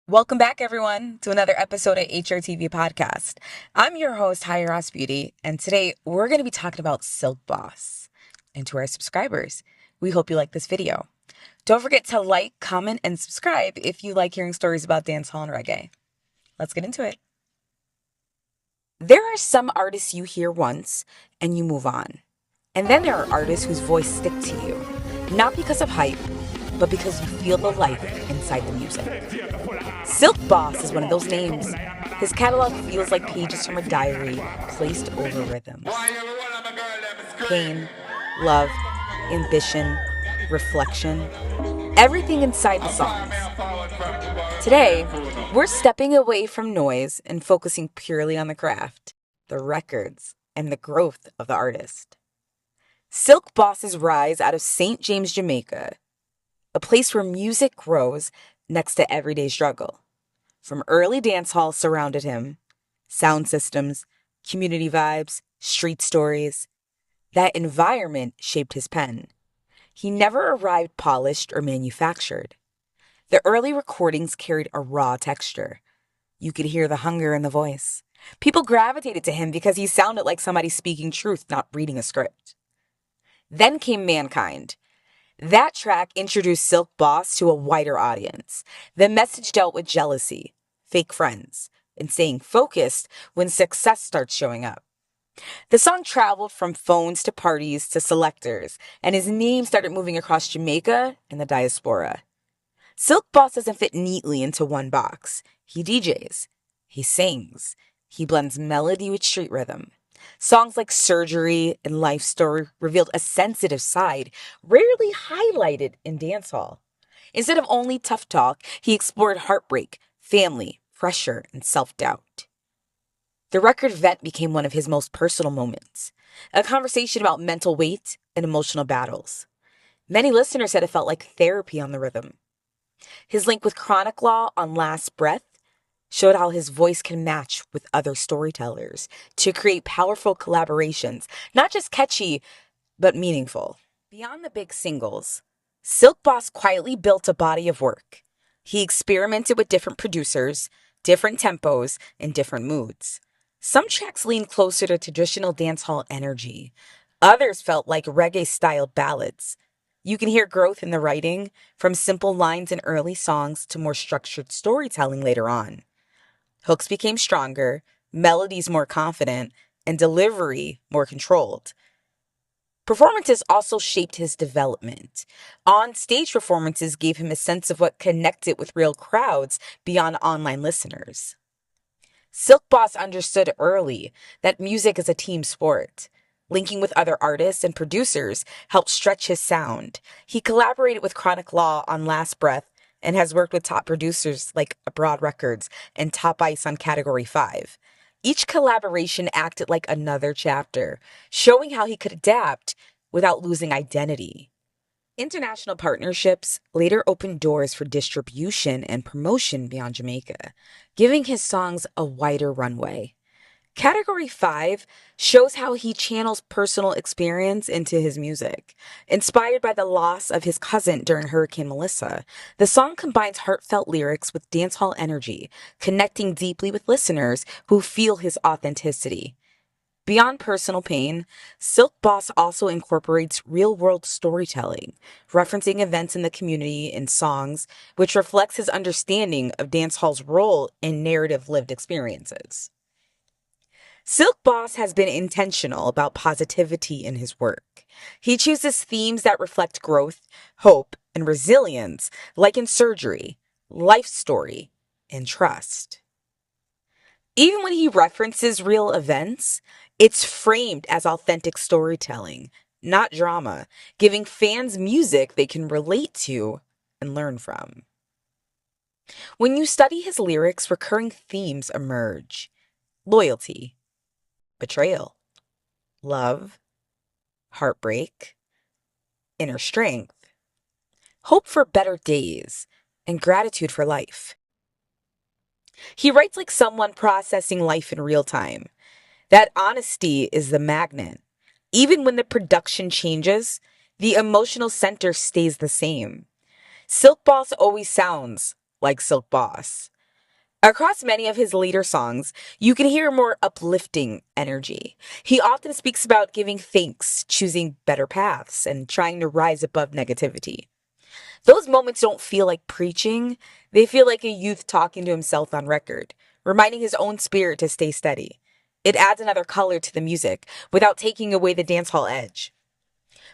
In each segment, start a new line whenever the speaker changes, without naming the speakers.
Welcome back, everyone, to another episode of HRTV Podcast. I'm your host, Hyerrass Beauty, and today we're going to be talking about Silk Boss. And to our subscribers, we hope you like this video. Don't forget to like, comment, and subscribe if you like hearing stories about dancehall and reggae. Let's get into it. There are some artists you hear once and you move on. And then there are artists whose voice sticks to you, not because of hype, but because you feel the life inside the music. Silk Boss is one of those names. His catalog feels like pages from a diary placed over rhythms. Pain, love, ambition, reflection, everything inside the songs. Today, we're stepping away from noise and focusing purely on the craft, the records, and the growth of the artist. Silk Boss's rise out of St. James, Jamaica, a place where music grows next to everyday struggle. From early dancehall surrounded him, sound systems, community vibes, street stories. That environment shaped his pen. He never arrived polished or manufactured. The early recordings carried a raw texture. You could hear the hunger in the voice. People gravitated to him because he sounded like somebody speaking truth, not reading a script. Then came Mankind. That track introduced Silk Boss to a wider audience. The message dealt with jealousy, fake friends, and staying focused when success starts showing up. The song traveled from phones to parties to selectors, and his name started moving across Jamaica and the diaspora. Silk Boss doesn't fit neatly into one box. He DJs, he sings, he blends melody with street rhythm. Songs like Surgery and Life Story revealed a sensitive side rarely highlighted in dancehall. Instead of only tough talk, he explored heartbreak, family, pressure, and self-doubt. The record Vent became one of his most personal moments, a conversation about mental weight and emotional battles. Many listeners said it felt like therapy on the rhythm. His link with Chronic Law on Last Breath showed how his voice can match with other storytellers to create powerful collaborations, not just catchy, but meaningful. Beyond the big singles, Silk Boss quietly built a body of work. He experimented with different producers, different tempos, and different moods. Some tracks leaned closer to traditional dancehall energy. Others felt like reggae-styled ballads. You can hear growth in the writing, from simple lines in early songs to more structured storytelling later on. Hooks became stronger, melodies more confident, and delivery more controlled. Performances also shaped his development. On-stage performances gave him a sense of what connected with real crowds beyond online listeners. Silk Boss understood early that music is a team sport. Linking with other artists and producers helped stretch his sound. He collaborated with Chronic Law on Last Breath and has worked with top producers like Abroad Records and Top Ice on Category 5. Each collaboration acted like another chapter, showing how he could adapt without losing identity. International partnerships later opened doors for distribution and promotion beyond Jamaica, giving his songs a wider runway. Category 5 shows how he channels personal experience into his music. Inspired by the loss of his cousin during Hurricane Melissa, the song combines heartfelt lyrics with dancehall energy, connecting deeply with listeners who feel his authenticity. Beyond personal pain, Silk Boss also incorporates real-world storytelling, referencing events in the community in songs, which reflects his understanding of dancehall's role in narrative lived experiences. Silk Boss has been intentional about positivity in his work. He chooses themes that reflect growth, hope, and resilience, like in Surgery, Life Story, and Trust. Even when he references real events, it's framed as authentic storytelling, not drama, giving fans music they can relate to and learn from. When you study his lyrics, recurring themes emerge: loyalty, betrayal, love, heartbreak, inner strength, hope for better days, and gratitude for life. He writes like someone processing life in real time. That honesty is the magnet. Even when the production changes, the emotional center stays the same. Silk Boss always sounds like Silk Boss. Across many of his later songs, you can hear more uplifting energy. He often speaks about giving thanks, choosing better paths, and trying to rise above negativity. Those moments don't feel like preaching, they feel like a youth talking to himself on record, reminding his own spirit to stay steady. It adds another color to the music without taking away the dancehall edge.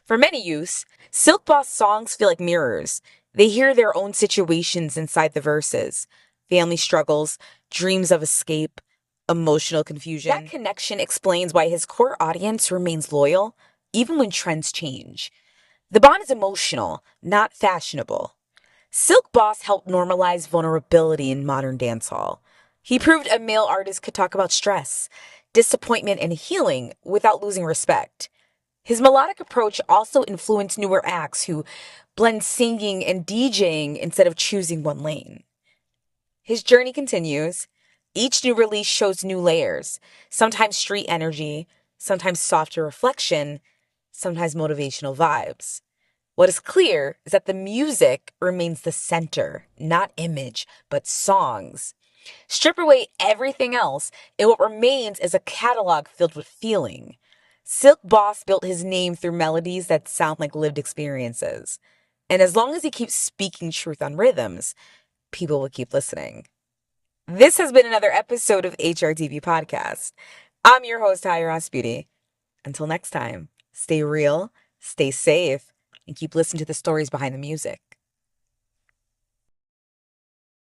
For many youths, Silk Boss songs feel like mirrors. They hear their own situations inside the verses, family struggles, dreams of escape, emotional confusion. That connection explains why his core audience remains loyal, even when trends change. The bond is emotional, not fashionable. Silk Boss helped normalize vulnerability in modern dancehall. He proved a male artist could talk about stress, disappointment, and healing without losing respect. His melodic approach also influenced newer acts who blend singing and DJing instead of choosing one lane. His journey continues. Each new release shows new layers, sometimes street energy, sometimes softer reflection, sometimes motivational vibes. What is clear is that the music remains the center, not image, but songs. Strip away everything else, and what remains is a catalog filled with feeling. Silk Boss built his name through melodies that sound like lived experiences. And as long as he keeps speaking truth on rhythms, people will keep listening. This has been another episode of HRTV Podcast. I'm your host, Hyerrass Beauty. Until next time, stay real, stay safe, and keep listening to the stories behind the music.